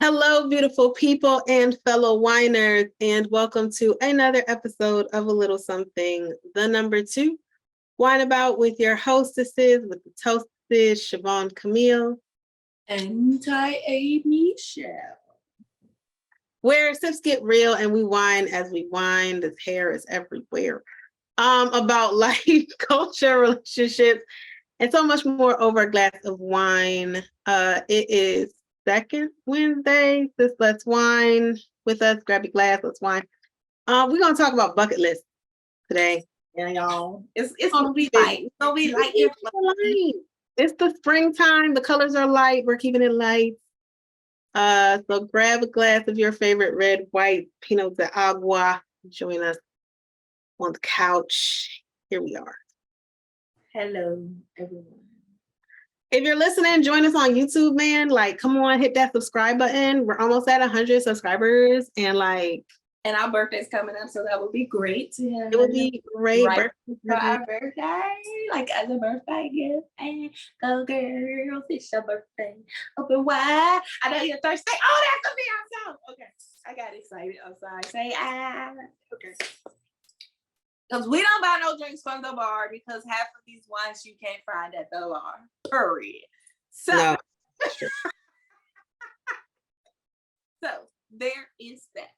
Hello, beautiful people and fellow whiners, and welcome to another episode of A Little Something, the number 2, Wine About with your hostesses, with the toastesses, Siobhan Camille. And Ty Michelle. Where sips get real and we wine as we wine. This hair is everywhere. About life, culture, relationships, and so much more over a glass of wine. It is second Wednesday. Let's wine with us. Grab your glass. Let's wine. We're gonna talk about bucket lists today. Yeah, y'all. It's gonna be light. It's gonna be light. It's the springtime. The colors are light. We're keeping it light. So grab a glass of your favorite red, white, Pinot de Agua. Join us on the couch. Here we are. Hello, everyone. If you're listening, join us on YouTube, man. Like, come on, hit that subscribe button. We're almost at 100 subscribers, and our birthday's coming up, so that would be great to have. It would be great right for our birthday, like as a birthday gift. And go girls, it's your birthday. Open wide. I know you're thirsty. Oh, that's gonna be our song. Okay, I got excited. I'm sorry. Say okay. Because we don't buy no drinks from the bar because half of these wines you can't find at the bar. Period. So, no. So there is that.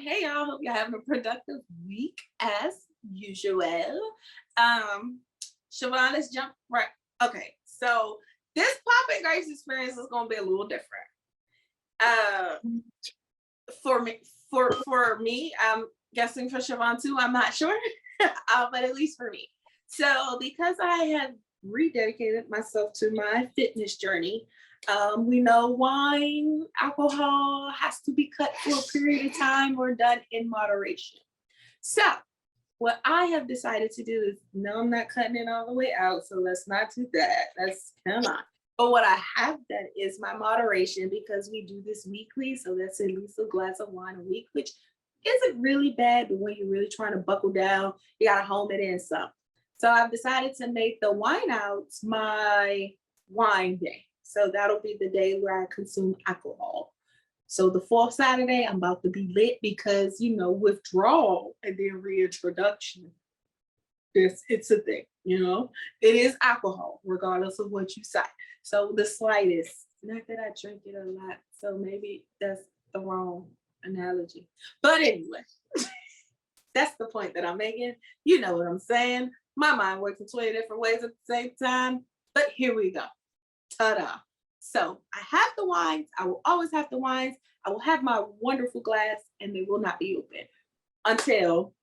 Hey y'all, hope you're having a productive week as usual. Siobhan, let's jump right. Okay, so this Poppin' Grapes experience is gonna be a little different. For me, I'm guessing for Siobhan too, I'm not sure, but at least for me. So because I have rededicated myself to my fitness journey, we know wine, alcohol has to be cut for a period of time or done in moderation. So what I have decided to do is, no, I'm not cutting it all the way out, so let's not do that. Come on. But what I have done is my moderation, because we do this weekly, so that's at least a glass of wine a week, which isn't really bad, but when you're really trying to buckle down, you gotta home it in some. So I've decided to make the wine outs my wine day. So that'll be the day where I consume alcohol. So the 4th Saturday, I'm about to be lit because, withdrawal and then reintroduction. It's a thing, It is alcohol, regardless of what you say. So the slightest, not that I drink it a lot, so maybe that's the wrong analogy. But anyway, that's the point that I'm making. You know what I'm saying? My mind works in 20 different ways at the same time, but here we go. Ta-da. So I have the wines. I will always have the wines. I will have my wonderful glass, and they will not be open until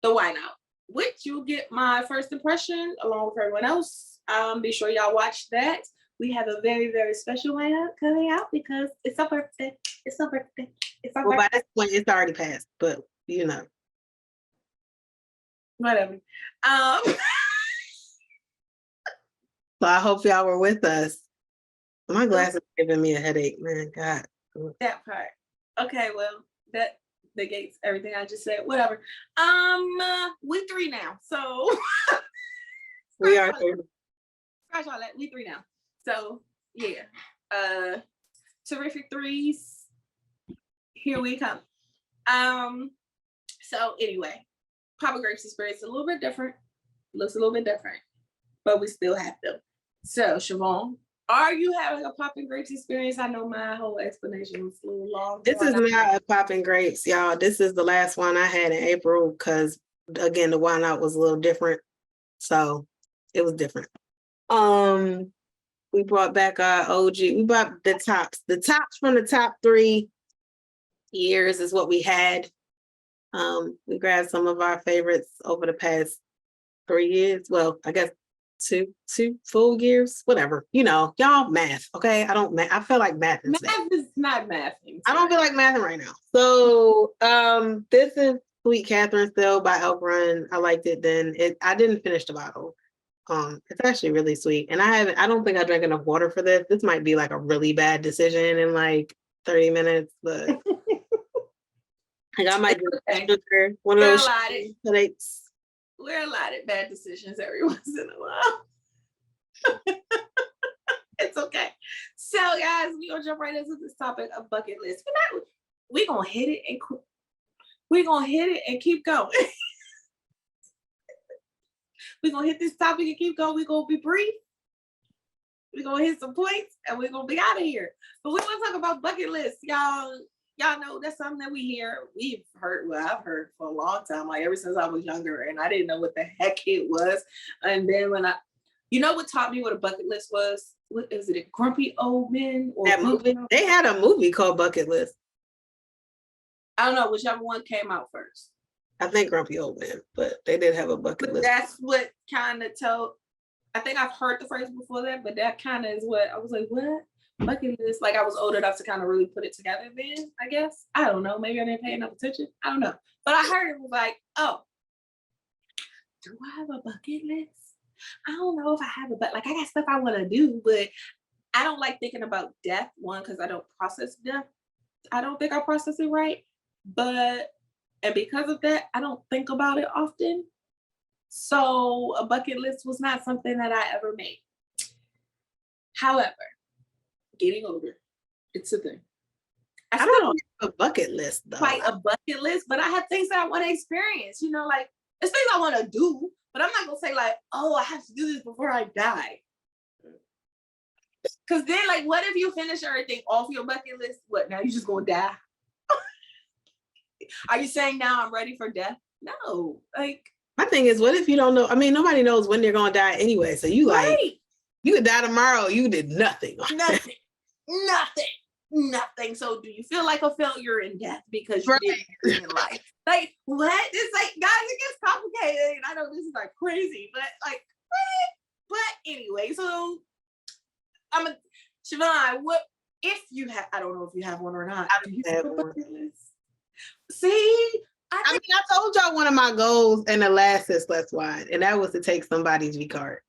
the wine out, which you'll get my first impression along with everyone else. Be sure y'all watch that. We have a very, very special wine out coming out because it's our birthday. It's our birthday. It's our birthday. By this point, it's already passed, but whatever. So I hope y'all were with us. My glass is giving me a headache, man. God. That part. Okay, well, that negates everything I just said. Whatever. We 3 now. So we are 3. Scratch all that. We 3 now. So yeah. Terrific 3s. Here we come. So anyway, Poppin' Grapes experience a little bit different. Looks a little bit different, but we still have them. So Siobhan, are you having a Poppin' Grapes experience? I know my whole explanation was a little long. This is not a Poppin' Grapes, y'all. This is the last one I had in April because, again, the wine out was a little different. So it was different. We brought back our OG. We brought the tops. The tops from the top 3 years is what we had. We grabbed some of our favorites over the past 3 years. Well, I guess two full years, whatever. Y'all math, okay? I don't math. I feel like math. Math is not mathing. I don't feel like mathing right now. So this is Sweet Catherine still by Elk Run. I liked it then. I didn't finish the bottle. It's actually really sweet. And I don't think I drank enough water for this. This might be like a really bad decision in like 30 minutes, but I might do one of those headaches. We're allotted bad decisions every once in a while. It's okay. So, guys, we're gonna jump right into this topic of bucket list. We're gonna hit it and keep going. We're gonna hit this topic and keep going. We're gonna be brief. We're gonna hit some points and we're gonna be out of here. But we want to talk about bucket lists, y'all. Y'all know that's something that we've heard, well, I've heard for a long time, like ever since I was younger, and I didn't know what the heck it was. And then you know what taught me what a bucket list was? What is it, a Grumpy Old Men? Or that movie? They had a movie called Bucket List. I don't know, whichever one came out first. I think Grumpy Old Men, but they did have a bucket list. That's what kind of told, I think I've heard the phrase before that, but that kind of is what I was like, what? Bucket list? Like I was old enough to kind of really put it together then, I guess. I don't know. Maybe I didn't pay enough attention. I don't know. But I heard it was like, oh, do I have a bucket list? I don't know if I have like I got stuff I want to do, but I don't like thinking about death. One, because I don't process death. I don't think I process it right. And because of that, I don't think about it often. So a bucket list was not something that I ever made. However, getting older, it's a thing. I don't have a bucket list though. Quite a bucket list, but I have things that I want to experience. You know, like it's things I want to do, but I'm not gonna say like, oh, I have to do this before I die. Because then, like, what if you finish everything off your bucket list? What now? You just gonna die? Are you saying now I'm ready for death? No, like. My thing is, what if you don't know? I mean, nobody knows when they're gonna die anyway. So you like, you could die tomorrow. You did nothing. Nothing. So do you feel like a failure in death because you didn't do in life? Like what? It's like, guys, it gets complicated. I know this is like crazy, but like, what? But anyway, so Siobhan, what if you have? I don't know if you have one or not. I don't have one. See. I mean, I told y'all one of my goals in the last Sis Let's Wine, and that was to take somebody's V card.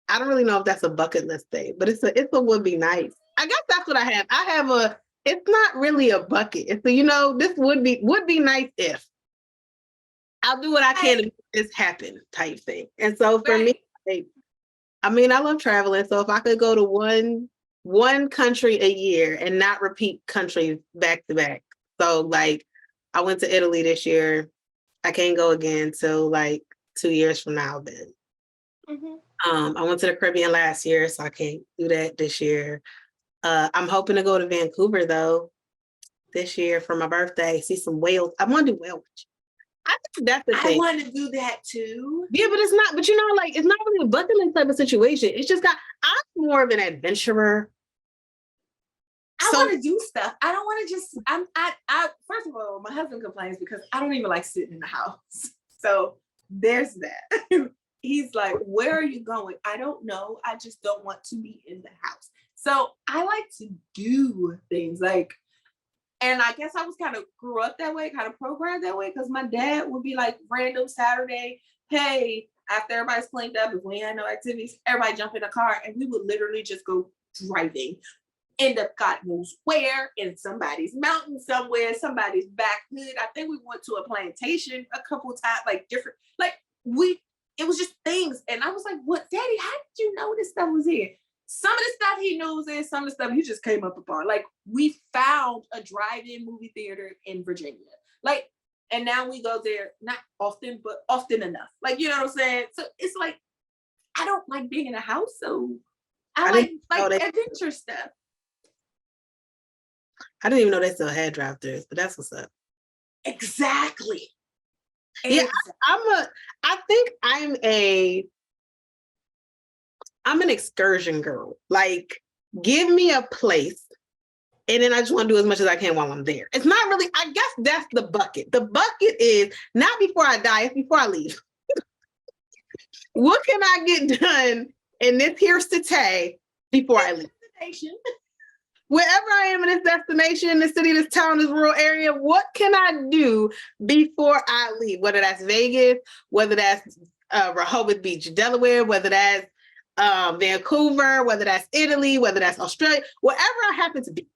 I don't really know if that's a bucket list thing, but it's a would be nice. I guess that's what I have. I have it's not really a bucket. It's this would be nice if. I'll do what I can to make this happen type thing. And so for me, I mean, I love traveling. So if I could go to one country a year and not repeat countries back to back. So like, I went to Italy this year. I can't go again till like 2 years from now then. Mm-hmm. I went to the Caribbean last year, so I can't do that this year. I'm hoping to go to Vancouver though this year for my birthday, see some whales. I want to do whale watching. I think that's the thing. I want to do that too. Yeah, but it's not, like it's not really a bucket list type of situation. It's just I'm more of an adventurer. I want to do stuff. I don't want to just, I first of all, my husband complains because I don't even like sitting in the house. So there's that. He's like, where are you going? I don't know. I just don't want to be in the house. So I like to do things like, and I guess I was kind of grew up that way, kind of programmed that way, because my dad would be like random Saturday, hey, after everybody's cleaned up, if we had no activities, everybody jump in a car and we would literally just go driving. End up God knows where, in somebody's mountain somewhere, somebody's back hood. I think we went to a plantation a couple times, like different, like it was just things. And I was like, what, Daddy, how did you know this stuff was here? Some of the stuff he knows is, some of the stuff he just came up upon. Like we found a drive-in movie theater in Virginia. Like, and now we go there, not often, but often enough. Like, you know what I'm saying? So it's like, I don't like being in a house. So I like adventure stuff. I didn't even know they still had drive-thrus, but that's what's up. Exactly. Yeah, I think I'm an excursion girl. Like, give me a place, and then I just want to do as much as I can while I'm there. It's not really, I guess that's the bucket. The bucket is not before I die, it's before I leave. What can I get done in this here city before I leave? Wherever I am in this destination, this city, this town, this rural area, what can I do before I leave? Whether that's Vegas, whether that's Rehoboth Beach, Delaware, whether that's Vancouver, whether that's Italy, whether that's Australia, wherever I happen to be.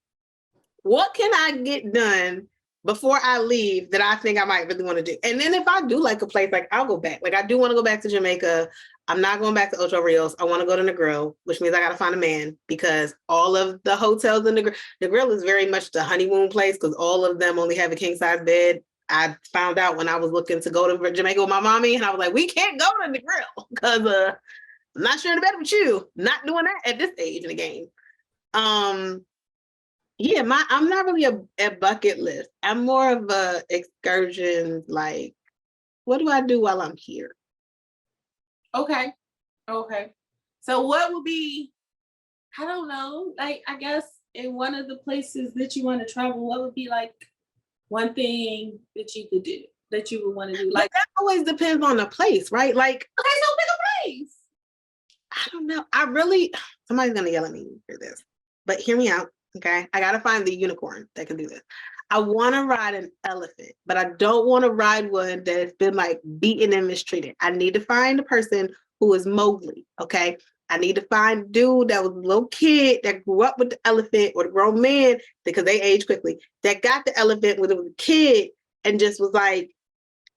What can I get done before I leave that I think I might really want to do? And then if I do like a place, like I'll go back. Like I do want to go back to Jamaica. I'm not going back to Ocho Rios. I want to go to Negril, which means I got to find a man because all of the hotels in Negril is very much the honeymoon place because all of them only have a king size bed. I found out when I was looking to go to Jamaica with my mommy, and I was like, we can't go to Negril because I'm not sharing a bed with you. Not doing that at this stage in the game. Yeah, I'm not really a bucket list. I'm more of a excursion, like, what do I do while I'm here? Okay. Okay. So what would be, I don't know, like I guess in one of the places that you want to travel, what would be like one thing that you could do that you would want to do? But Like, that always depends on the place, right? Like, okay, so pick a place. I don't know. Somebody's gonna yell at me for this, but hear me out. Okay. I gotta find the unicorn that can do this. I want to ride an elephant, but I don't want to ride one that has been like beaten and mistreated. I need to find a person who is Mowgli. Okay. I need to find a dude that was a little kid that grew up with the elephant or the grown man because they age quickly that got the elephant when it was a kid and just was like,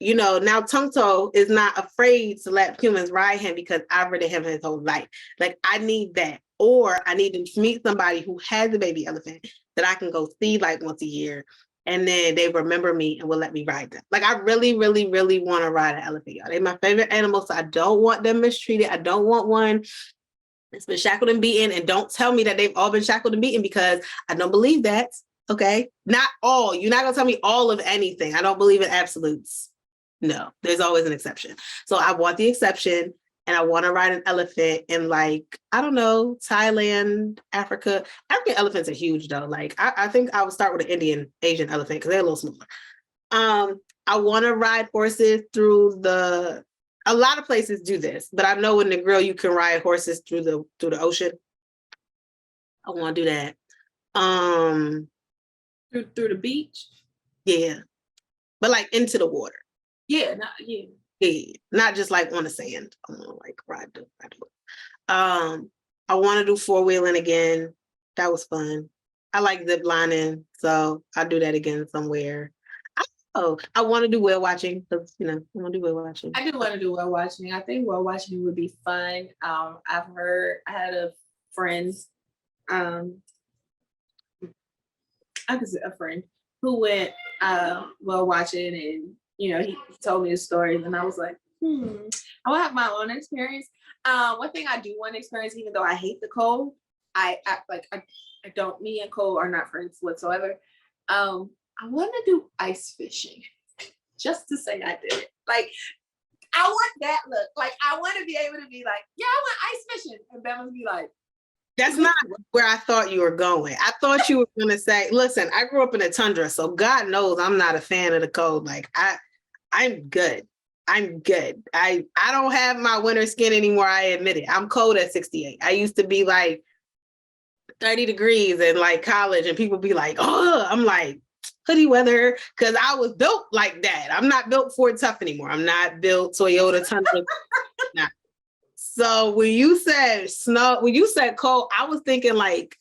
now Tonto is not afraid to let humans ride him because I've ridden him his whole life. Like, I need that. Or I need to meet somebody who has a baby elephant that I can go see like once a year. And then they remember me and will let me ride them. Like, I really, really, really want to ride an elephant, y'all. They're my favorite animal, so I don't want them mistreated. I don't want one that's been shackled and beaten. And don't tell me that they've all been shackled and beaten because I don't believe that. Okay? Not all. You're not going to tell me all of anything. I don't believe in absolutes. No, there's always an exception. So I want the exception and I want to ride an elephant in like, I don't know, Thailand, Africa. African elephants are huge though. Like I think I would start with an Indian Asian elephant because they're a little smaller. I want to ride horses through a lot of places do this, but I know in the grill you can ride horses through the ocean. I want to do that. Through the beach. Yeah. But like into the water. Yeah, Yeah, not just like on the sand. I want to like ride the. I want to do four-wheeling again. That was fun. I like zip lining, so I'll do that again somewhere. I want to do whale watching because I want to do whale watching. I do want to do whale watching. I think whale watching would be fun. I had a friend, I could say a friend who went whale watching, and he told me his stories, and I was like, I want to have my own experience. One thing I do want to experience, even though I hate the cold, I don't. Me and cold are not friends whatsoever. I want to do ice fishing, just to say I did it. Like, I want that look. Like, I want to be able to be like, yeah, I want ice fishing, and Ben would be like, that's not where I thought you were going. I thought you were going to say, listen, I grew up in a tundra, so God knows I'm not a fan of the cold. Like, I'm good. I'm good. I don't have my winter skin anymore. I admit it. I'm cold at 68. I used to be like 30 degrees in like college, and people be like, oh, I'm like, hoodie weather, because I was built like that. I'm not built Ford Tough anymore. I'm not built Toyota Tundra. Nah. So when you said snow, when you said cold, I was thinking like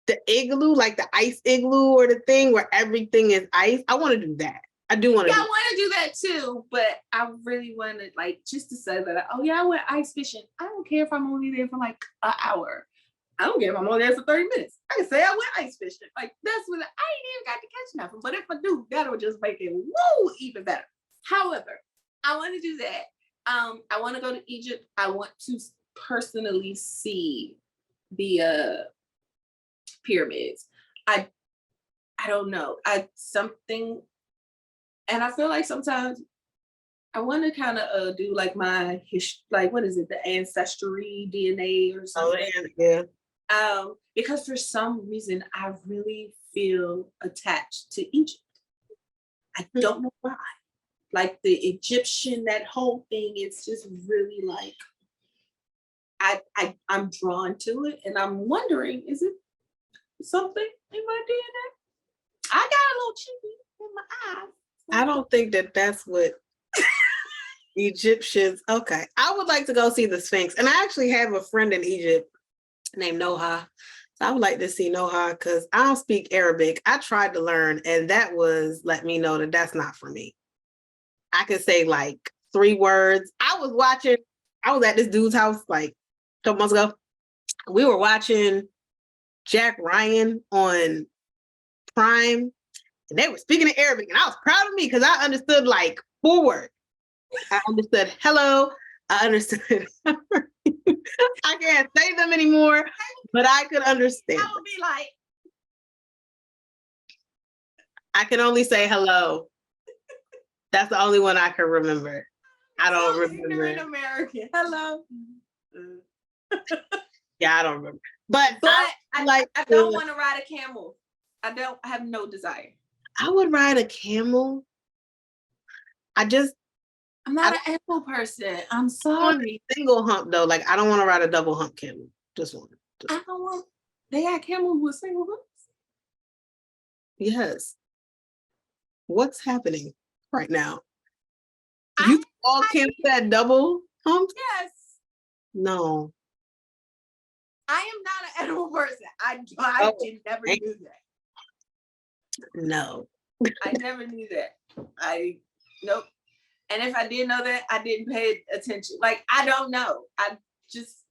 the igloo, like the ice igloo or the thing where everything is ice. I want to do that. I do want to. Yeah, I want to do that too, but I really want to just to say that. I went ice fishing. I don't care if I'm only there for like an hour. I don't care if I'm only there for 30 minutes. I can say I went ice fishing. Like, that's when I ain't even got to catch nothing. But if I do, that'll just make it even better. However, I want to do that. I want to go to Egypt. I want to personally see the pyramids. I don't know. Something, and I feel like sometimes I want to kind of do like my history, like what is it, the ancestry DNA or something. Oh, yeah. Because for some reason I really feel attached to Egypt. I don't know why. Like the Egyptian, that whole thing, it's just really like I'm drawn to it, and I'm wondering, is it something in my DNA? I got a little chippy in my eye. I don't think that's what Egyptians. Okay, I would like to go see the Sphinx, and I actually have a friend in Egypt named Noha. So I would like to see Noha because I don't speak Arabic. I tried to learn, and that was let me know that that's not for me. I could say like 3 words. I was watching I was at this dude's house like a couple months ago. We were watching Jack Ryan on Prime, and they were speaking in Arabic, and I was proud of me because I understood like 4 words. I understood hello. I understood. I can't say them anymore, but I could understand. I would be like, I can only say hello. That's the only one I can remember. I don't remember. Ignorant American. Hello. Yeah, I don't remember. But I don't to- want to ride a camel. I have no desire. I would ride a camel. I'm not an animal person. I'm sorry. Single hump though. Like I don't want to ride a double hump camel. Just one. I don't want. They got camels with single humps. Yes. What's happening right now? You all camels had double humps? Yes. No. I am not an animal person. I never knew that. No. I never knew that. Nope. And if I did know that, I didn't pay attention. Like, I don't know. I just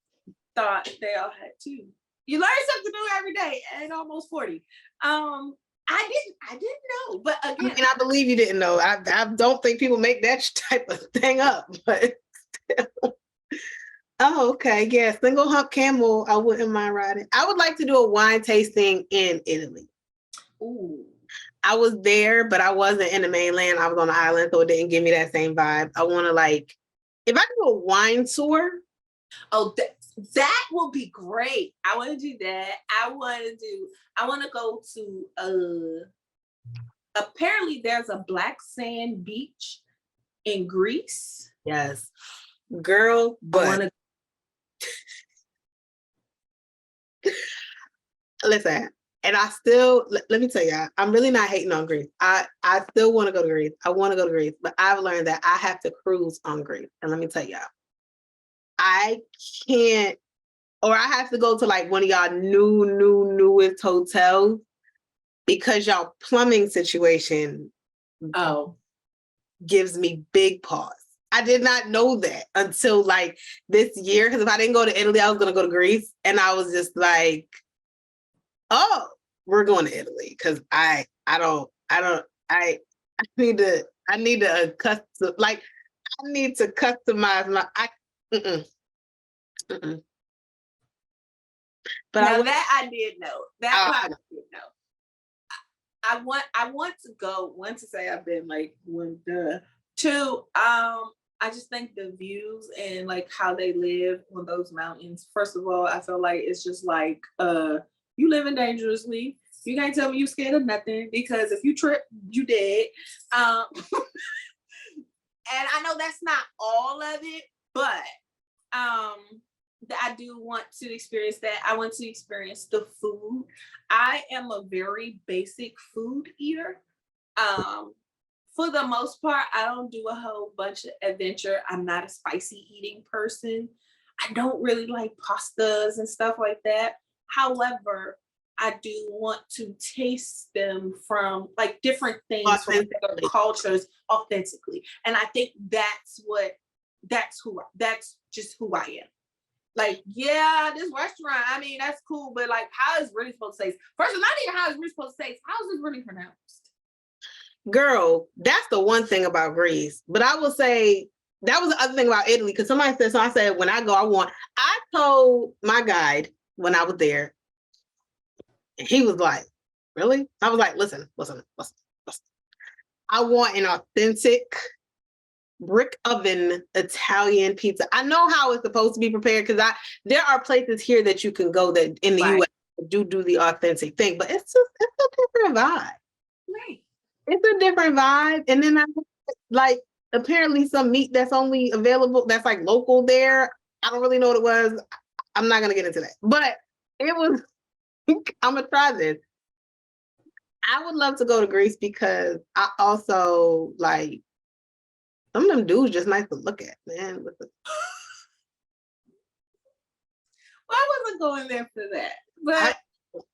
thought they all had two. You learn something new every day at almost 40. I didn't know. But again, I mean, I believe you didn't know. I don't think people make that type of thing up, but still. Oh, okay. Yeah, single hump camel, I wouldn't mind riding. I would like to do a wine tasting in Italy. Ooh. I was there, but I wasn't in the mainland. I was on the island, so it didn't give me that same vibe. I want to if I could do a wine tour. Oh, that will be great. I want to do that. I want to go to apparently there's a black sand beach in Greece. Yes. Girl, but listen, and I still let me tell you, I'm really not hating on Greece. I still want to go to Greece. I want to go to Greece, but I've learned that I have to cruise on Greece. And let me tell y'all, I can't, or I have to go to like one of y'all newest hotels because y'all plumbing situation gives me big pause. I did not know that until like this year, because if I didn't go to Italy, I was going to go to Greece. And I was just like, oh, we're going to Italy because I need to customize my, But I did know. That part I did know. I want to go. One, to say I've been like one. Two, I just think the views and like how they live on those mountains. First of all, I feel like it's just like you living dangerously. You can't tell me you scared of nothing because if you trip, you dead. And I know that's not all of it, but I do want to experience that. I want to experience the food. I am a very basic food eater. For the most part, I don't do a whole bunch of adventure. I'm not a spicy eating person. I don't really like pastas and stuff like that. However, I do want to taste them from like different things from different cultures authentically. And I think that's just who I am. Like, yeah, this restaurant, I mean, that's cool, but like, how is really supposed to taste? First of all, not even how is really supposed to taste. How is this really pronounced? Girl, that's the one thing about Greece. But I will say that was the other thing about Italy, because somebody said, so I said, when I go, I told my guide when I was there, and he was like, really? I was like, listen. I want an authentic brick oven Italian pizza. I know how it's supposed to be prepared because there are places here that you can go that in the US do the authentic thing, but it's a different vibe. Right. It's a different vibe. And then I like apparently some meat that's only available that's like local there. I don't really know what it was. I'm not gonna get into that. But it was I'm gonna try this. I would love to go to Greece because I also like some of them dudes just nice to look at, man. Well, I wasn't going there for that. But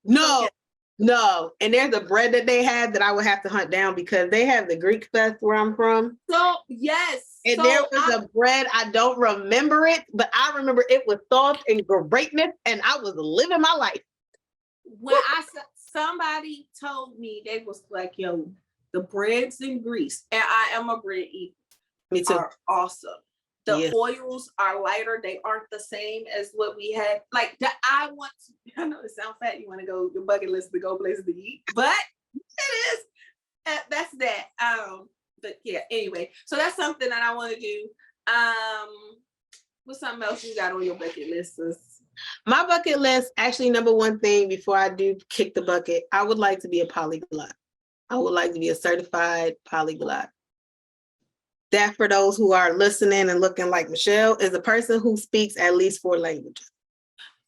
no. And there's a bread that they have that I would have to hunt down because they have the Greek fest where I'm from. So yes. And there was a bread, I don't remember it, but I remember it was soft and greatness, and I was living my life. When somebody told me, they was like, yo, the breads in Greece, and I am a bread eater. Me too. Are awesome. The oils are lighter. They aren't the same as what we had. Like that, I know it sounds fat. You want to go your bucket list to go places to eat, but it is. That's that. But yeah. Anyway, so that's something that I want to do. What's something else you got on your bucket list? My bucket list, actually, number one thing before I do kick the bucket, I would like to be a polyglot. I would like to be a certified polyglot. That, for those who are listening and looking like Michelle, is a person who speaks at least 4 languages.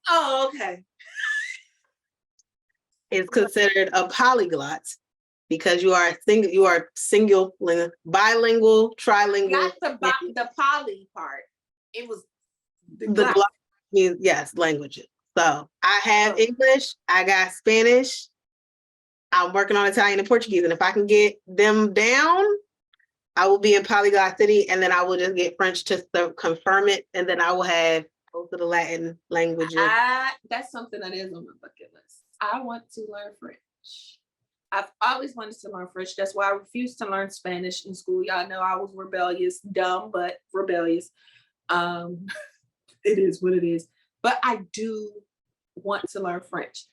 Oh, okay. Is considered a polyglot because you are single, bilingual, trilingual. Not the poly part. It was the glot means, yes, languages. So I have English, I got Spanish, I'm working on Italian and Portuguese, and if I can get them down, I will be in Polyglot City, and then I will just get French to confirm it, and then I will have both of the Latin languages. That's something that is on my bucket list. I want to learn French. I've always wanted to learn French. That's why I refused to learn Spanish in school. Y'all know I was rebellious, dumb, but rebellious. It is what it is. But I do want to learn French.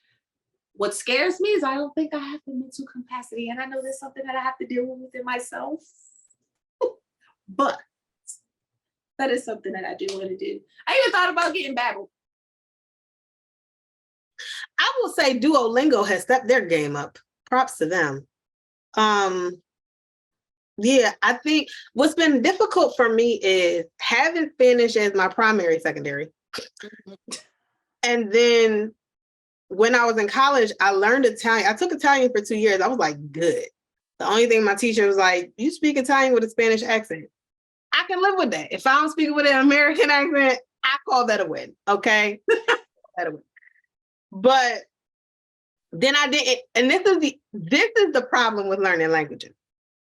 What scares me is I don't think I have the mental capacity, and I know there's something that I have to deal with within myself. But that is something that I do want to do. I even thought about getting Babbel. I will say Duolingo has stepped their game up. Props to them. Yeah, I think what's been difficult for me is having Spanish as my primary, secondary. And then when I was in college, I learned Italian. I took Italian for 2 years. I was like, good. The only thing my teacher was like, you speak Italian with a Spanish accent. I can live with that. If I don't speak with an American accent, I call that a win. Okay. But then I didn't, and this is the problem with learning languages.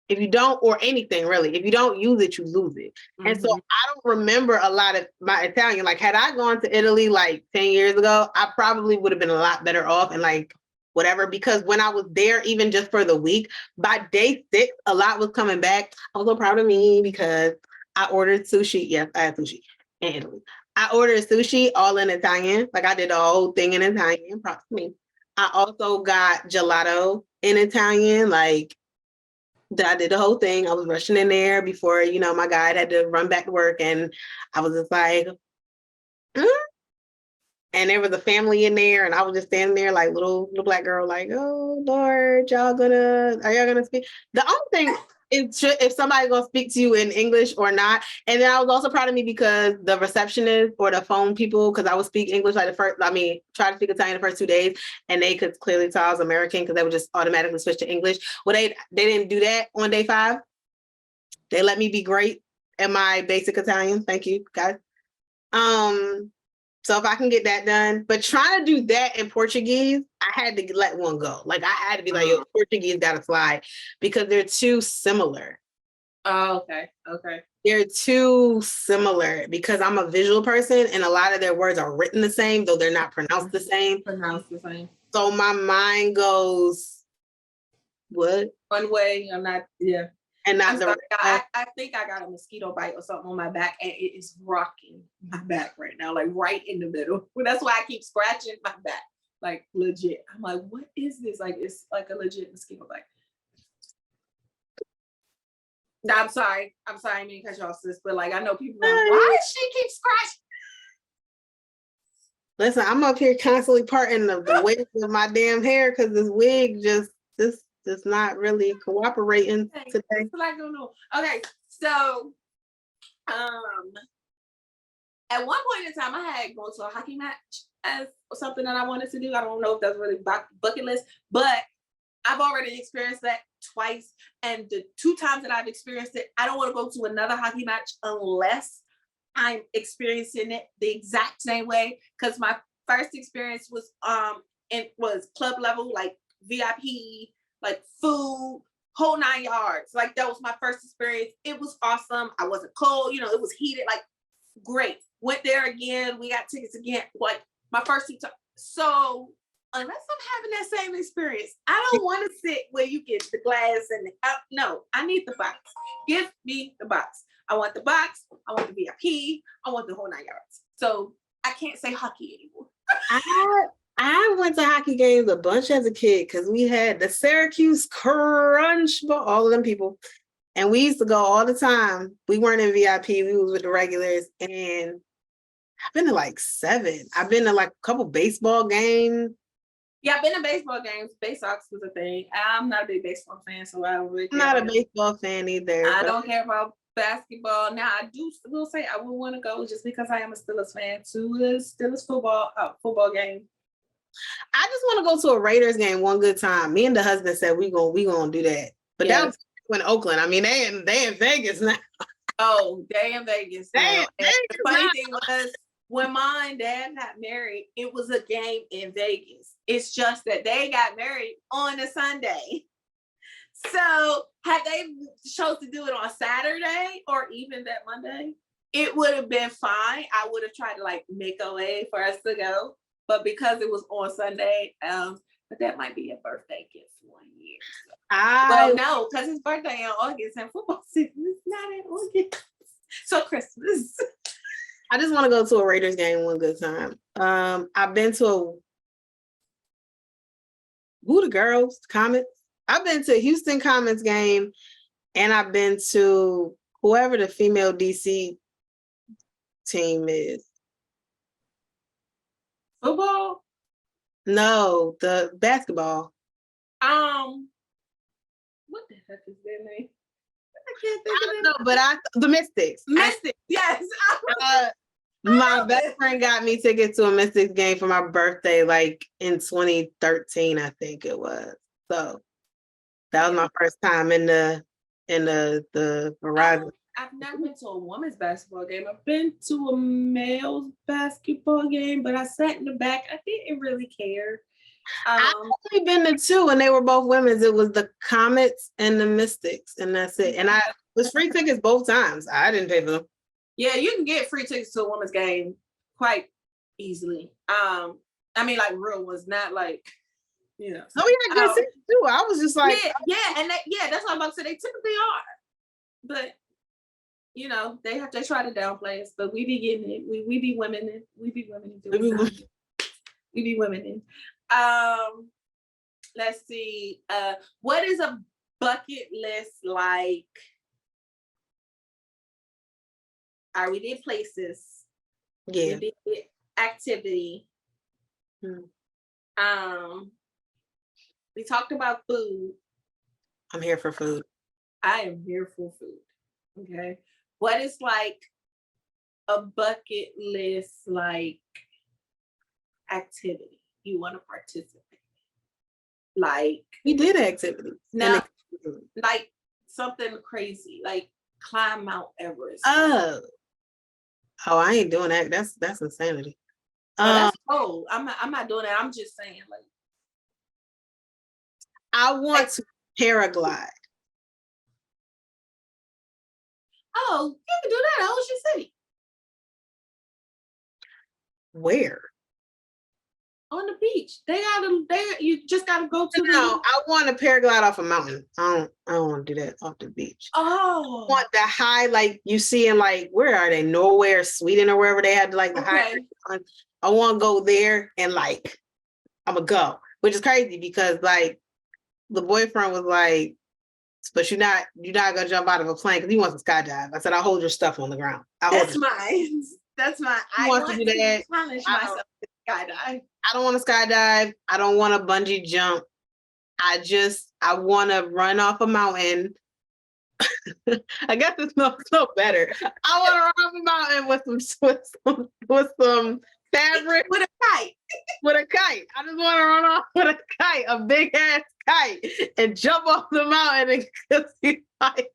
If you don't, or anything really, if you don't use it, you lose it. Mm-hmm. And so I don't remember a lot of my Italian. Like, had I gone to Italy like 10 years ago, I probably would have been a lot better off and like whatever, because when I was there, even just for the week, by day 6, a lot was coming back. I was so proud of me because I ordered sushi. Yes, I had sushi in Italy. I ordered sushi all in Italian. Like, I did the whole thing in Italian. Props to me. I also got gelato in Italian. Like, I did the whole thing. I was rushing in there before, my guide had to run back to work. And I was just like, and there was a family in there. And I was just standing there like little black girl, like, oh, Lord, are y'all gonna speak? The only thing is if somebody's gonna speak to you in English or not. And then I was also proud of me because the receptionist or the phone people, because I would speak English like try to speak Italian the first 2 days, and they could clearly tell I was American because they would just automatically switch to English. Well, they didn't do that on day 5. They let me be great at my basic Italian. Thank you, guys. So if I can get that done, but trying to do that in Portuguese, I had to let one go. Like, I had to be like, yo, Portuguese gotta slide because they're too similar. Oh, okay. Okay. They're too similar because I'm a visual person and a lot of their words are written the same, though they're not pronounced the same. So my mind goes, what? One way, I'm not, yeah. And not I think I got a mosquito bite or something on my back, and it is rocking my back right now, like right in the middle. That's why I keep scratching my back, like legit. I'm like, what is this? Like, it's like a legit mosquito bite. I'm sorry, I mean, because y'all sis, but like, I know people like, why does she keep scratching? Listen, I'm up here constantly parting the wigs of my damn hair because this wig just not really cooperating today. I don't know. Okay, so at one point in time, I had gone to a hockey match as something that I wanted to do. I don't know if that's really bucket list, but I've already experienced that twice. And the 2 times that I've experienced it, I don't want to go to another hockey match unless I'm experiencing it the exact same way. Because my first experience was club level, like VIP, like food, whole 9 yards. Like that was my first experience. It was awesome. I wasn't cold, it was heated, like great. Went there again. We got tickets again. Like my first 2 times. So unless I'm having that same experience, I don't want to sit where you get the glass and no, I need the box. Give me the box. I want the box. I want the VIP. I want the whole 9 yards. So I can't say hockey anymore. I went to hockey games a bunch as a kid because we had the Syracuse Crunch Ball, all of them people. And we used to go all the time. We weren't in VIP, we was with the regulars. And I've been to like 7. I've been to like a couple baseball games. Yeah, I've been to baseball games. Bay Sox was a thing. I'm not a big baseball fan, so I don't really care. I'm not a baseball fan either. I don't care about basketball. Now I will say I would want to go just because I am a Steelers fan to the Steelers football game. I just want to go to a Raiders game one good time. Me and the husband said we gonna do that. But that was in Oakland. I mean, they in Vegas now. Oh, they in Vegas now. The funny thing was when my dad got married, it was a game in Vegas. It's just that they got married on a Sunday. So had they chose to do it on Saturday or even that Monday, it would have been fine. I would have tried to like make a way for us to go. But because it was on Sunday, but that might be a birthday gift one year. Well, no, because his birthday in August and football season is not in August. So Christmas. I just want to go to a Raiders game one good time. I've been to the girls? Comets? I've been to a Houston Comets game, and I've been to whoever the female DC team is. Football? No, the basketball. What the heck is their name? I can't think of it. No, but the Mystics. Mystics, yes. My best friend got me tickets to a Mystics game for my birthday, like in 2013, I think it was. So that was my first time in the Verizon. I've never been to a women's basketball game. I've been to a male's basketball game, but I sat in the back. I didn't really care. I've only been to 2, and they were both women's. It was the Comets and the Mystics, and that's it. And it was free tickets both times. I didn't pay for them. Yeah, you can get free tickets to a women's game quite easily. I mean, like real ones, not like, Oh, yeah, good tickets too. I was just like, that's what I'm about to say. They typically are, but they try to downplay us, but we be getting it. We be women in. We be women in. We be women in. Let's see. What is a bucket list like? We did places. Yeah. We did activity. We talked about food. I'm here for food. I am here for food. Okay. What is like a bucket list like activity you want to participate in? Like we did activities. No, like something crazy, like climb Mount Everest. Oh, I ain't doing that. That's insanity. That's cool. I'm not doing that. I'm just saying, like, I want to paraglide. Oh, you can do that. Ocean City. Where? On the beach. You just gotta go to I want to paraglide off a mountain. I don't want to do that off the beach. Oh. I want the high, like you see in like, where are they? Norway or Sweden or wherever they had like the high. I want to go there and like, I'm gonna go, which is crazy because like the boyfriend was like, but you're not gonna jump out of a plane because he wants to skydive. I said, I'll hold your stuff on the ground. That's mine. That's mine. I want to do that. Challenge myself to skydive. I don't want to skydive. I don't want to bungee jump. I want to run off a mountain. I guess it's no better. I want to run off a mountain with some fabric. With a kite. With a kite. I just want to run off with a kite, a big ass kite, and jump off the mountain and see like,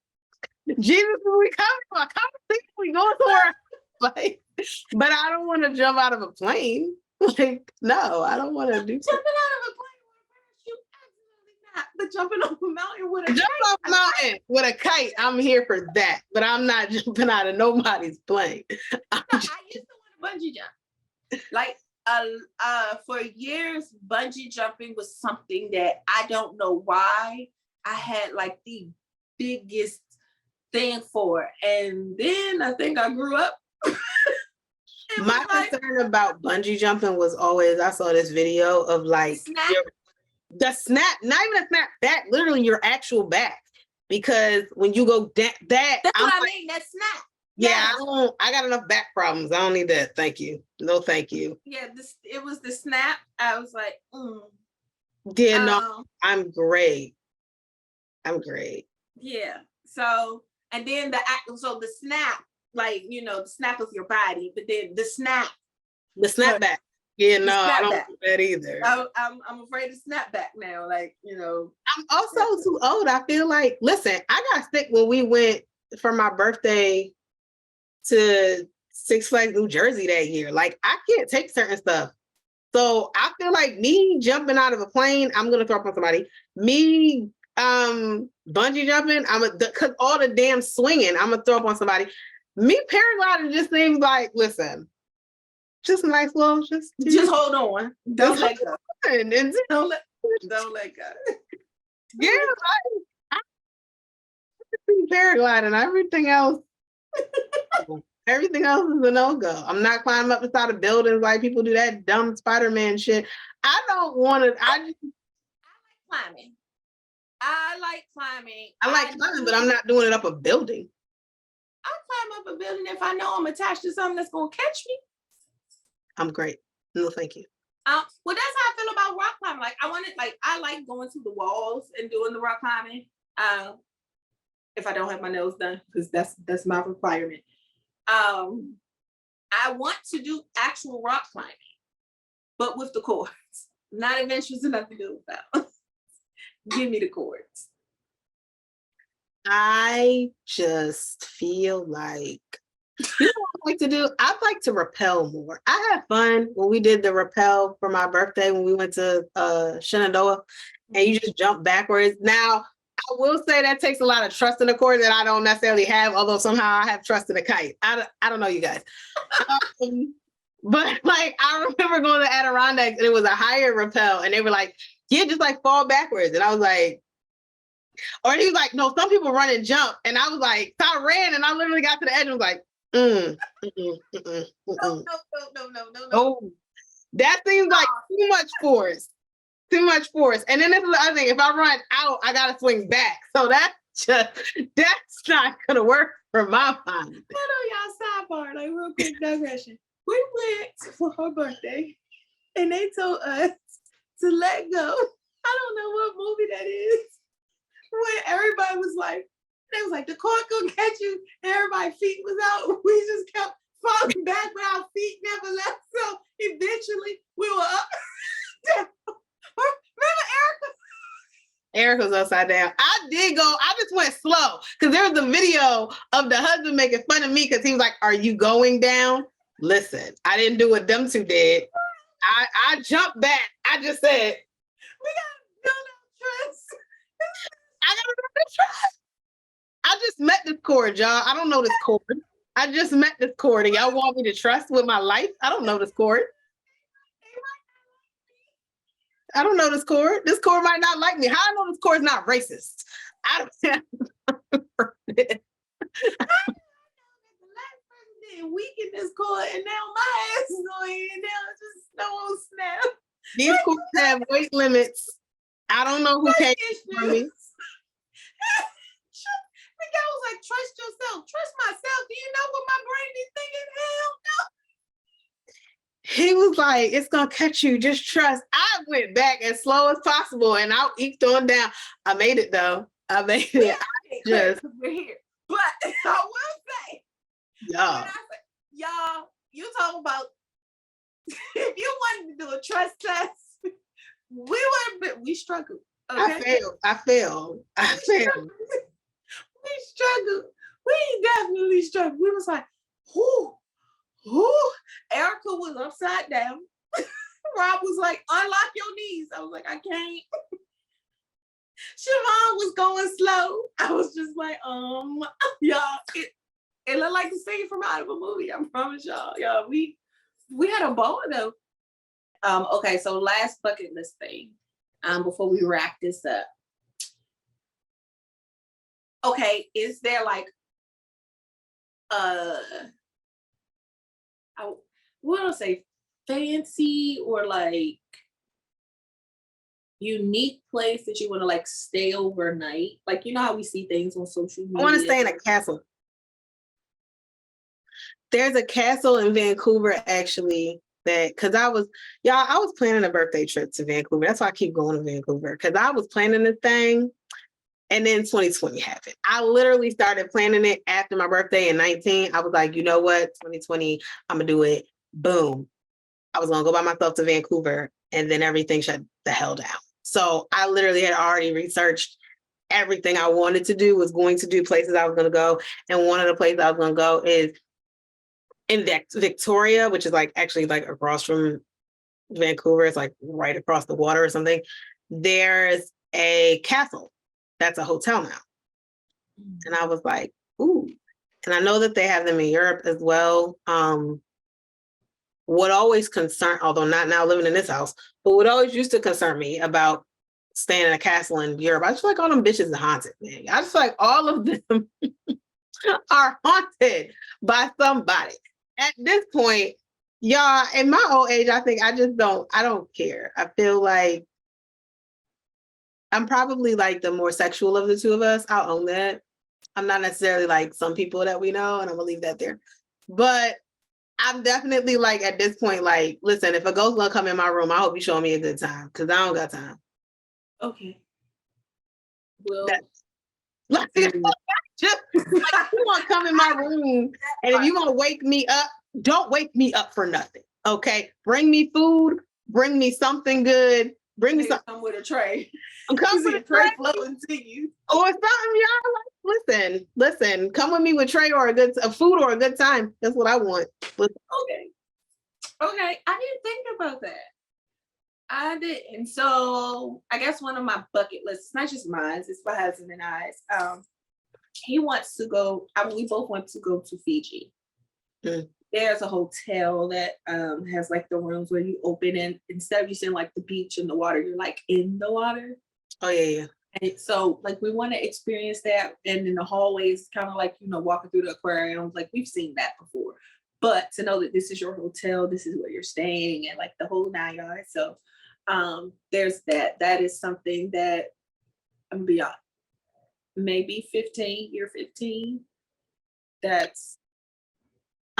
Jesus, where we coming from? I kind of think we going somewhere. Like, but I don't want to jump out of a plane. Like, no, I don't want to do jumping out of a plane with a parachute. Absolutely not. but jumping off a mountain with a Jump kite. off a mountain with a kite. I'm here for that, but I'm not jumping out of nobody's plane. I used to want to bungee jump. Like for years, bungee jumping was something that I don't know why I had like the biggest thing for. And then I think I grew up. My concern about bungee jumping was always, I saw this video of like the snap, not even a snap back, literally your actual back. Because when you go that's what I mean, that snap. Yeah, I got enough back problems. I don't need that. Thank you. No, thank you. Yeah, it was the snap. I was like, Yeah, no, I'm great. I'm great. Yeah. So, and then the snap, like, you know, the snap of your body, but then the snapback. Yeah, no, I don't do that either. I'm afraid to snap back now. Like, you know, I'm also too old. I feel like, listen, I got sick when we went for my birthday to Six Flags New Jersey that year. Like, I can't take certain stuff. So I feel like me jumping out of a plane, I'm gonna throw up on somebody. Me bungee jumping, cause all the damn swinging, I'm gonna throw up on somebody. Me paragliding just seems like, listen, just nice little, just hold on. Don't let go. Don't let go. Yeah, I paragliding. Everything else is a no-go. I'm not climbing up inside of buildings like people do that dumb Spider-Man shit. I don't want to. I like climbing. I like climbing. But I'm not doing it up a building. I climb up a building if I know I'm attached to something that's gonna catch me. I'm great. No, thank you. Well, that's how I feel about rock climbing. Like, I like going to the walls and doing the rock climbing. If I don't have my nails done, because that's my requirement. I want to do actual rock climbing, but with the cords. Not adventurous enough to do without. Give me the cords. I just feel like, you know what I like to do? I'd like to rappel more. I had fun when we did the rappel for my birthday when we went to Shenandoah, and you just jump backwards. Now, I will say that takes a lot of trust in the cord that I don't necessarily have, although somehow I have trust in the kite. I don't know you guys. But like, I remember going to Adirondacks and it was a higher rappel and they were like, yeah, just like fall backwards. And I was like, or he was like, no, some people run and jump. And I was like, so I ran and I literally got to the edge and was like, no. That seems like too much force. Too much force. And then this is the other thing. If I run out, I gotta swing back. So that's not gonna work for my mind. I know y'all sidebar, like real quick digression. We went for her birthday and they told us to let go. I don't know what movie that is. When everybody was like, they was like, the cord gonna catch you, and everybody's feet was out. We just kept falling back, but our feet never left. So eventually we were up. Remember Erica was upside down. I just went slow because there was a video of the husband making fun of me because he was like, are you going down? Listen, I didn't do what them two did. I jumped back. I just said, we gotta build up trust. I gotta build up trust. I just met this cord, y'all. I don't know this cord. I just met this cord and y'all want me to trust with my life? I don't know this cord. I don't know this cord. This cord might not like me. How I know this cord is not racist? I don't know. Weaken this cord, and now my ass is going in. Now it's just no snap. These cords have weight limits. I don't know who came for me. The guy was like, trust yourself. Trust myself. Do you know what my brain is thinking? Hell no. He was like, it's gonna catch you, just trust. I went back as slow as possible and I eked on down. I made it though. I made it. We're here. But I will say, y'all, you talk about if you wanted to do a trust test, we struggled. Okay? I failed. We struggled. We definitely struggled. We was like, whoo. Erica was upside down. Rob was like, unlock your knees. I was like, I can't. Siobhan was going slow. I was just like, y'all, it looked like the scene from out of a movie. I promise y'all. Y'all, we had a ball though. Okay, so last bucket list thing. Before we wrap this up. Okay, is there like I want to say fancy or like unique place that you want to like stay overnight? Like, you know how we see things on social media? I want to stay in a castle. There's a castle in Vancouver, actually, that because I was planning a birthday trip to Vancouver. That's why I keep going to Vancouver, because I was planning this thing and then 2020 happened. I literally started planning it after my birthday in 19. I was like, you know what, 2020, I'm gonna do it. Boom. I was gonna go by myself to Vancouver, and then everything shut the hell down. So I literally had already researched everything I wanted to do, was going to do, places I was gonna go. And one of the places I was gonna go is in Victoria, which is like actually like across from Vancouver. It's like right across the water or something. There's a castle that's a hotel now. And I was like, ooh. And I know that they have them in Europe as well. What always concerned, although not now living in this house, but what always used to concern me about staying in a castle in Europe, I just feel like all them bitches are haunted, man. I just feel like all of them are haunted by somebody. At this point, y'all, in my old age, I think I don't care. I feel like I'm probably like the more sexual of the two of us. I'll own that. I'm not necessarily like some people that we know, and I'm gonna leave that there. But I'm definitely like at this point, like, listen, if a ghost gonna come in my room, I hope you show me a good time, because I don't got time. Okay. Well, like, just like, you want to come in my room, and if you want to wake me up, don't wake me up for nothing. Okay, bring me food, bring me something good, bring me something. Come with a tray. I'm coming with a tray floating to you, or something. Y'all, listen, come with me with tray or a food or a good time. That's what I want. Listen. Okay, I didn't think about that. I didn't. So I guess one of my bucket lists, it's not just mine, it's my husband and I's. He wants to go, we both want to go to Fiji. Mm. There's a hotel that has like the rooms where you open and instead of you seeing like the beach and the water, you're like in the water. Oh yeah. And so like we want to experience that. And in the hallways, kind of like, walking through the aquarium, like we've seen that before. But to know that this is your hotel, this is where you're staying, and like the whole 9 yards. So there's that. That is something that I'm beyond. Maybe 15, year 15.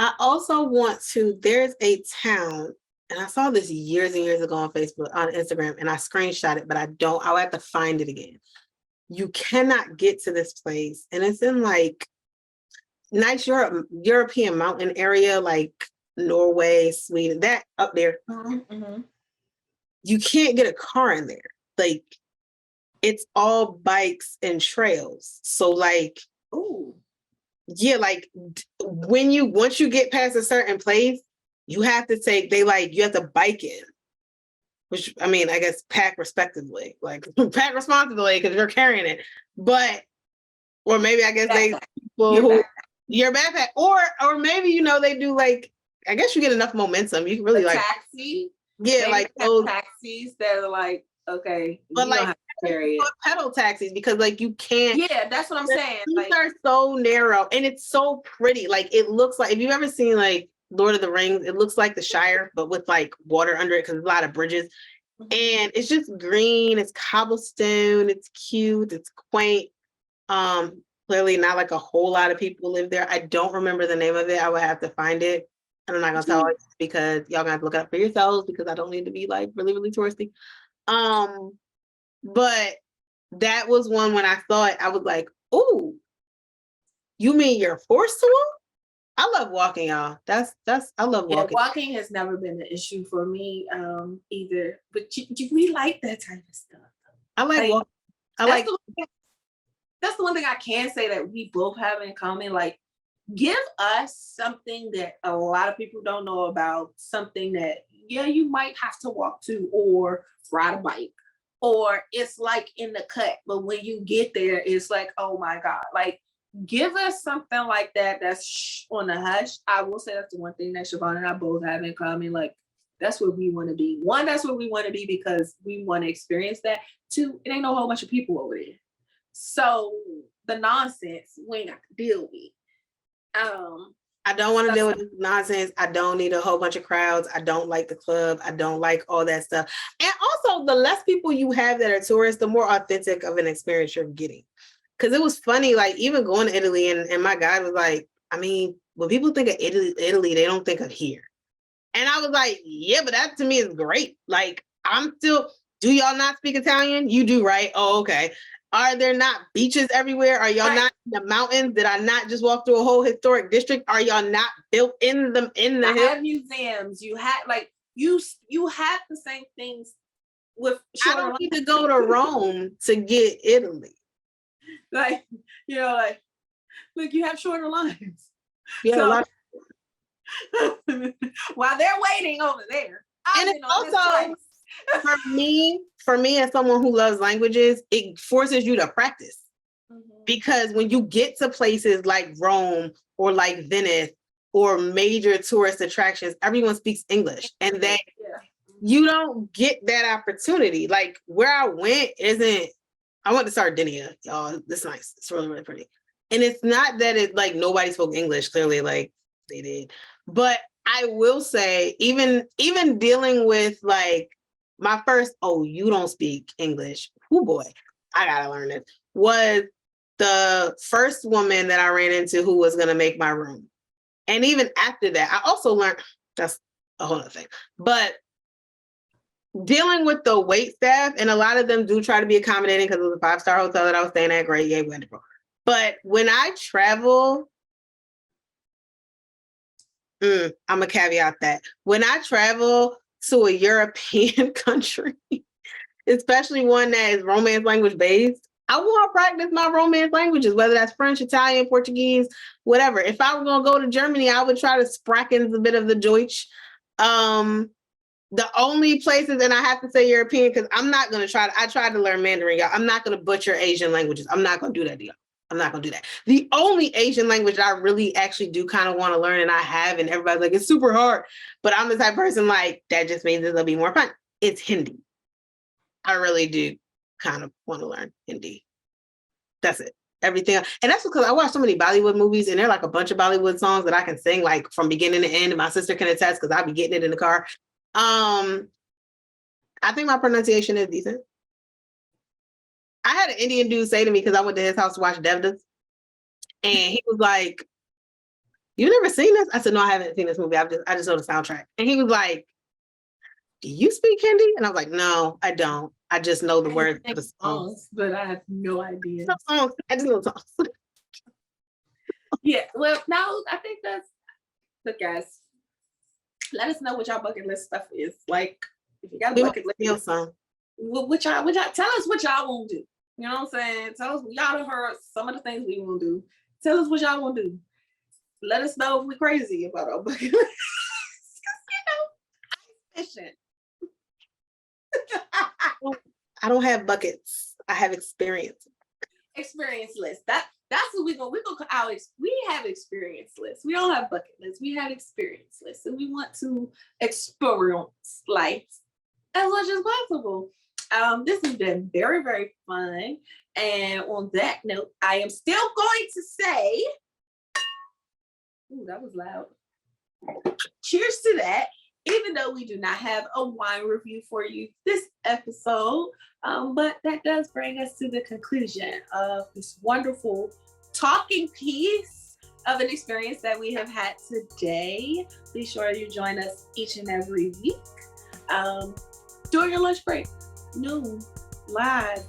I also want to, there's a town, and I saw this years and years ago on Facebook, on Instagram, and I screenshot it, but I'll have to find it again. You cannot get to this place, and it's in like nice European mountain area, like Norway, Sweden, that up there. Mm-hmm. You can't get a car in there. Like, it's all bikes and trails. So like, ooh. Yeah, like once you get past a certain place, you have to you have to bike in, which I mean, I guess pack respectively, like pack responsibly because you're carrying it. But, or maybe I guess your backpack, or maybe, they do like, I guess you get enough momentum. You can really like taxi. Yeah, maybe like those taxis that are like, okay, but like pedal taxis, because like you can't. Yeah, that's what I'm saying. These are so narrow and it's so pretty. Like it looks like, if you've ever seen like Lord of the Rings, it looks like the Shire, but with like water under it because there's a lot of bridges. Mm-hmm. And it's just green, it's cobblestone, it's cute, it's quaint. Clearly not like a whole lot of people live there. I don't remember the name of it. I would have to find it. And I'm not gonna tell it because y'all gonna have to look it up for yourselves because I don't need to be like really, really touristy. But that was one when I saw it, I was like, "Ooh, you mean you're forced to walk?" I love walking, y'all. I love walking. Walking has never been an issue for me either. But we like that type of stuff. I like walking. That's the one thing I can say that we both have in common. Like, give us something that a lot of people don't know about, something that, you might have to walk to or ride a bike. or it's like in the cut, but when you get there, it's like, oh my God, like give us something like that that's on the hush. I will say that's the one thing that Siobhan and I both have in common. Like, that's where we want to be. One, that's where we want to be because we want to experience that. Two, it ain't no whole bunch of people over there. So the nonsense we ain't got to deal with. I don't want to deal with nonsense. I don't need a whole bunch of crowds. I don't like the club. I don't like all that stuff. And also, the less people you have that are tourists, the more authentic of an experience you're getting. Because it was funny, like even going to Italy, and my guide was like, I mean, when people think of Italy, they don't think of here. And I was like, yeah, but that to me is great. Like, I'm still, do y'all not speak Italian? You do, right? Oh, okay. Are there not beaches everywhere? Are y'all Right. not in the mountains? Did I not just walk through a whole historic district? Are y'all not built in the You hills? have museums. You have like you have the same things with. I don't need to go to Rome to get Italy. Like, you know, like, look, you have shorter lines. Yeah, So, a lot while they're waiting over there, and it's also for me as someone who loves languages, it forces you to practice. Because when you get to places like Rome or like Venice or major tourist attractions, everyone speaks English, and that you don't get that opportunity. Like where I went I went to Sardinia, y'all. It's nice. It's really, really pretty. And it's not that it's like nobody spoke English, clearly, like they did. But I will say, even dealing with like my first, oh, you don't speak English. Oh boy, I gotta learn this. Was the first woman that I ran into who was gonna make my room. And even after that, I also learned, that's a whole other thing. But dealing with the wait staff, and a lot of them do try to be accommodating because it was a 5-star hotel that I was staying at. Great, yay, wonderful. But when I travel, I'm gonna caveat that. When I travel to a European country, especially one that is Romance language based, I want to practice my Romance languages, whether that's French, Italian, Portuguese, whatever. If I were going to go to Germany, I would try to spracken a bit of the Deutsch. The only places, and I have to say European, because I'm not going to I tried to learn Mandarin, y'all. I'm not going to butcher Asian languages. I'm not going to do that, y'all. I'm not going to do that. The only Asian language that I really actually do kind of want to learn, and I have, and everybody's like, it's super hard, but I'm the type of person like, that just means it'll be more fun. It's Hindi. I really do kind of want to learn Hindi. That's it. Everything else. And that's because I watch so many Bollywood movies, and they're like a bunch of Bollywood songs that I can sing like from beginning to end. And my sister can attest because I'll be getting it in the car. I think my pronunciation is decent. I had an Indian dude say to me, because I went to his house to watch Devdas, and he was like, "You've never seen this?" I said, "No, I haven't seen this movie. I just know the soundtrack." And he was like, "Do you speak Hindi?" And I was like, "No, I don't. I just know the words of the songs, but I have no idea." I just know songs. Yeah, well, no, I think look, guys, let us know what y'all bucket list stuff is. Like, if you got a bucket list, what y'all tell us what y'all want to do. You know what I'm saying? Tell us, y'all have heard some of the things we want to do. Tell us what y'all want to do. Let us know if we're crazy about our bucket list. I'm efficient. I don't have buckets. I have experience. Experience list. That's what we go out. We have experience lists. We don't have bucket lists. We have experience lists, and we want to experience life as much as possible. This has been very, very fun. And on that note, I am still going to say, ooh, that was loud. Cheers to that. Even though we do not have a wine review for you this episode, but that does bring us to the conclusion of this wonderful talking piece of an experience that we have had today. Be sure you join us each and every week during your lunch break, noon, live.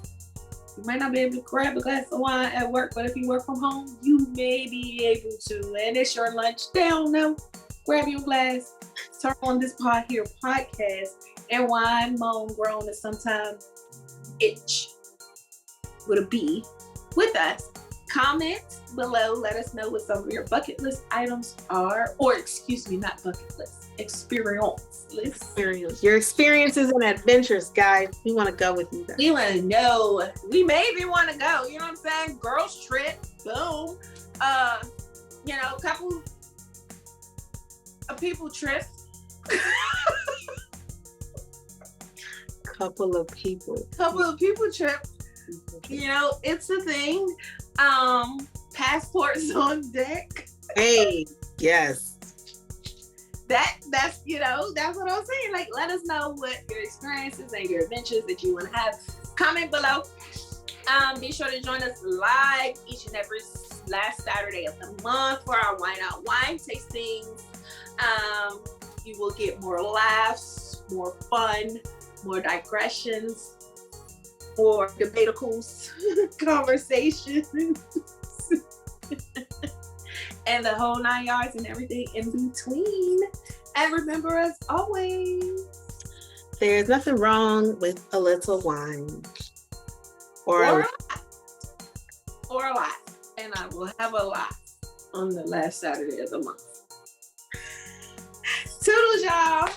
You might not be able to grab a glass of wine at work, but if you work from home, you may be able to. And it's your lunch. They don't know. Grab your glass, turn on this podcast, and whine, moan, groan, and sometimes itch with a B with us. Comment below. Let us know what some of your bucket list items are, or excuse me, not bucket list. experience. Your experiences and adventures, guys. We want to go with you guys. We want to know. We maybe want to go. You know what I'm saying? Girls trip. Boom. You know, a couple of people trip. Couple of people trip. You know, it's a thing. Passports on deck. Hey, yes. That's you know, that's what I'm saying. Like, let us know what your experiences and your adventures that you want to have. Comment below. Be sure to join us live each and every last Saturday of the month for our Wine Out Wine tastings. You will get more laughs, more fun, more digressions, more debaticles, conversations, and the whole 9 yards and everything in between. And remember, as always, there's nothing wrong with a little wine. Or a lot. And I will have a lot on the last Saturday of the month. Toodles, y'all.